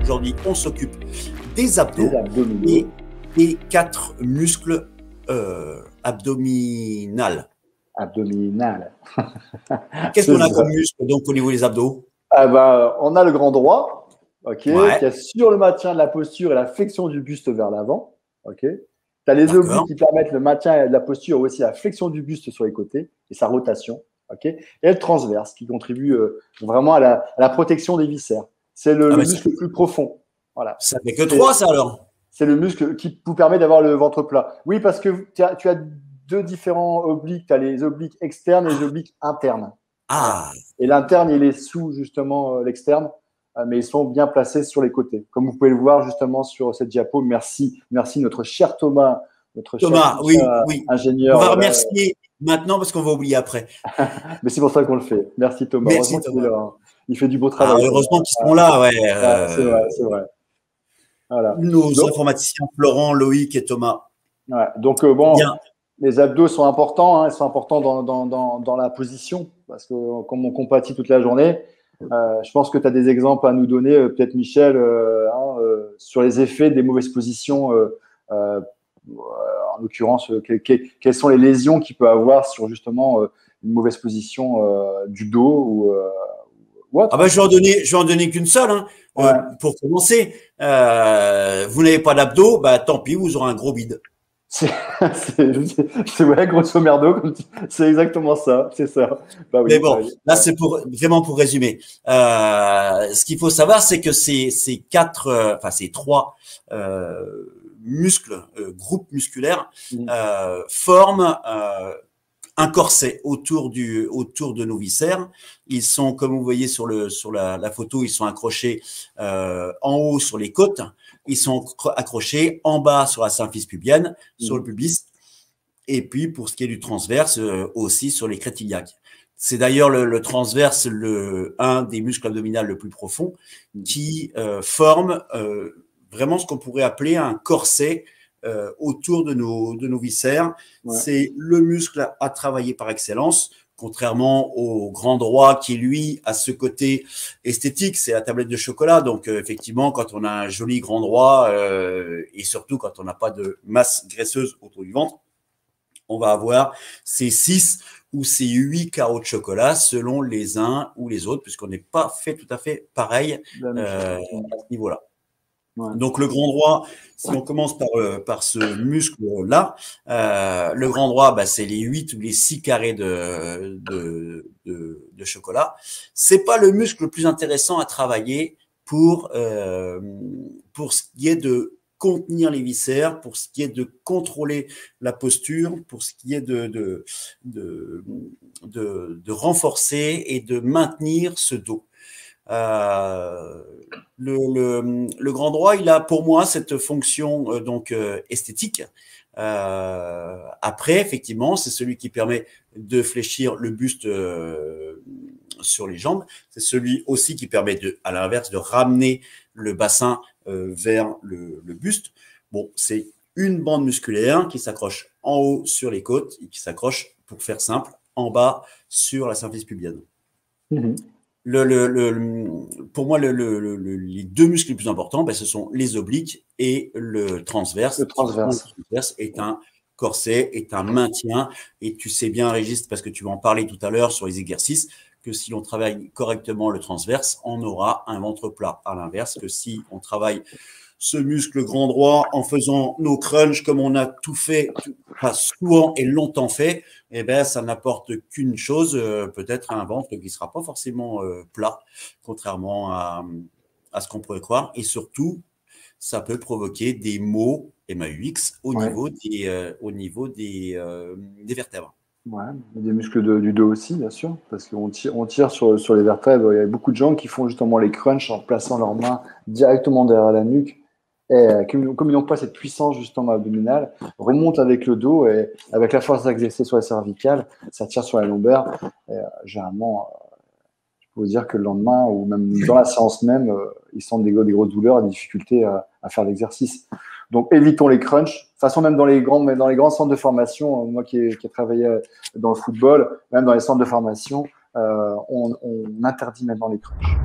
aujourd'hui, on s'occupe des abdos abdominaux. et 4 muscles abdominales. Abdominal. Qu'est-ce qu'on a comme muscle donc au niveau des abdos? Ah bah, on a le grand droit, ok, Ouais. qui assure le maintien de la posture et la flexion du buste vers l'avant. Ok. Tu as les D'accord. obliques qui permettent le maintien de la posture, aussi la flexion du buste sur les côtés et sa rotation. Ok. Et le transverse qui contribue vraiment à la protection des viscères. C'est le muscle le plus profond. Voilà. Ça fait que 3, ça alors? C'est le muscle qui vous permet d'avoir le ventre plat. Oui, parce que tu as deux différents obliques. Tu as les obliques externes et les obliques internes. Ah. Et l'interne, il est sous justement l'externe, mais ils sont bien placés sur les côtés. Comme vous pouvez le voir justement sur cette diapo. Merci notre cher Thomas, Thomas, oui, ingénieur. On va remercier maintenant parce qu'on va oublier après. Mais c'est pour ça qu'on le fait. Merci Thomas. Merci Thomas. Il fait du beau travail. Heureusement qu'ils sont là, ouais. C'est vrai. Voilà. Nos informaticiens Florent, Loïc et Thomas. Ouais, donc les abdos sont importants. Ils sont importants dans la position parce que comme on compatit toute la journée, je pense que tu as des exemples à nous donner, peut-être Michel, sur les effets des mauvaises positions. En l'occurrence, quelles sont les lésions qu'il peut avoir sur justement une mauvaise position du dos ou autre. Ah ben, je vais en donner qu'une seule. Pour commencer, vous n'avez pas d'abdos, bah tant pis, vous aurez un gros bide. C'est ouais, grosso merdo, c'est exactement ça, c'est ça. Bah oui, mais bon, là c'est vraiment pour résumer. Ce qu'il faut savoir, c'est que ces trois muscles, groupes musculaires, forment un corset autour de nos viscères. Ils sont, comme vous voyez sur la photo, ils sont accrochés en haut sur les côtes. Ils sont accrochés en bas sur la symphyse pubienne, sur le pubis, et puis pour ce qui est du transverse, aussi sur les crêtes iliaques. C'est d'ailleurs le transverse, un des muscles abdominaux le plus profond, qui forme vraiment ce qu'on pourrait appeler un corset autour de nos viscères. C'est le muscle à travailler par excellence. Contrairement au grand droit qui, lui, a ce côté esthétique, c'est la tablette de chocolat. Donc, effectivement, quand on a un joli grand droit et surtout quand on n'a pas de masse graisseuse autour du ventre, on va avoir ces 6 ou ces 8 carreaux de chocolat selon les uns ou les autres, puisqu'on n'est pas fait tout à fait pareil à ce niveau-là. Donc, le grand droit, si on commence par ce muscle-là, le grand droit, c'est les 8 ou les 6 carrés de chocolat. C'est pas le muscle le plus intéressant à travailler pour ce qui est de contenir les viscères, pour ce qui est de contrôler la posture, pour ce qui est de renforcer et de maintenir ce dos. Le grand droit, il a pour moi cette fonction esthétique. Après, effectivement, c'est celui qui permet de fléchir le buste sur les jambes. C'est celui aussi qui permet à l'inverse, de ramener le bassin vers le buste. Bon, c'est une bande musculaire qui s'accroche en haut sur les côtes et qui s'accroche, pour faire simple, en bas sur la symphyse pubienne. Pour moi, les deux muscles les plus importants, ce sont les obliques et le transverse. Le transverse est un corset, est un maintien. Et tu sais bien, Régis, parce que tu vas en parler tout à l'heure sur les exercices, que si on travaille correctement le transverse, on aura un ventre plat. À l'inverse, que si on travaille ce muscle grand droit en faisant nos crunchs comme on a tout fait, souvent et longtemps fait, ça n'apporte qu'une chose, peut-être un ventre qui ne sera pas forcément plat, contrairement à ce qu'on pourrait croire. Et surtout, ça peut provoquer des maux MAUX au niveau des vertèbres. Ouais, des muscles du dos aussi, bien sûr, parce qu'on tire sur les vertèbres. Il y a beaucoup de gens qui font justement les crunchs en plaçant leurs mains directement derrière la nuque. Et comme ils n'ont pas cette puissance justement abdominale, remontent avec le dos et avec la force exercée sur la cervicale, ça tire sur la lombaire. Et, généralement, je peux vous dire que le lendemain ou même dans la séance même, ils sentent des grosses douleurs et des difficultés à faire l'exercice. Donc, évitons les crunchs. De toute façon, même dans les grands centres de formation, moi qui ai travaillé dans le football, même dans les centres de formation, on interdit maintenant les crunchs.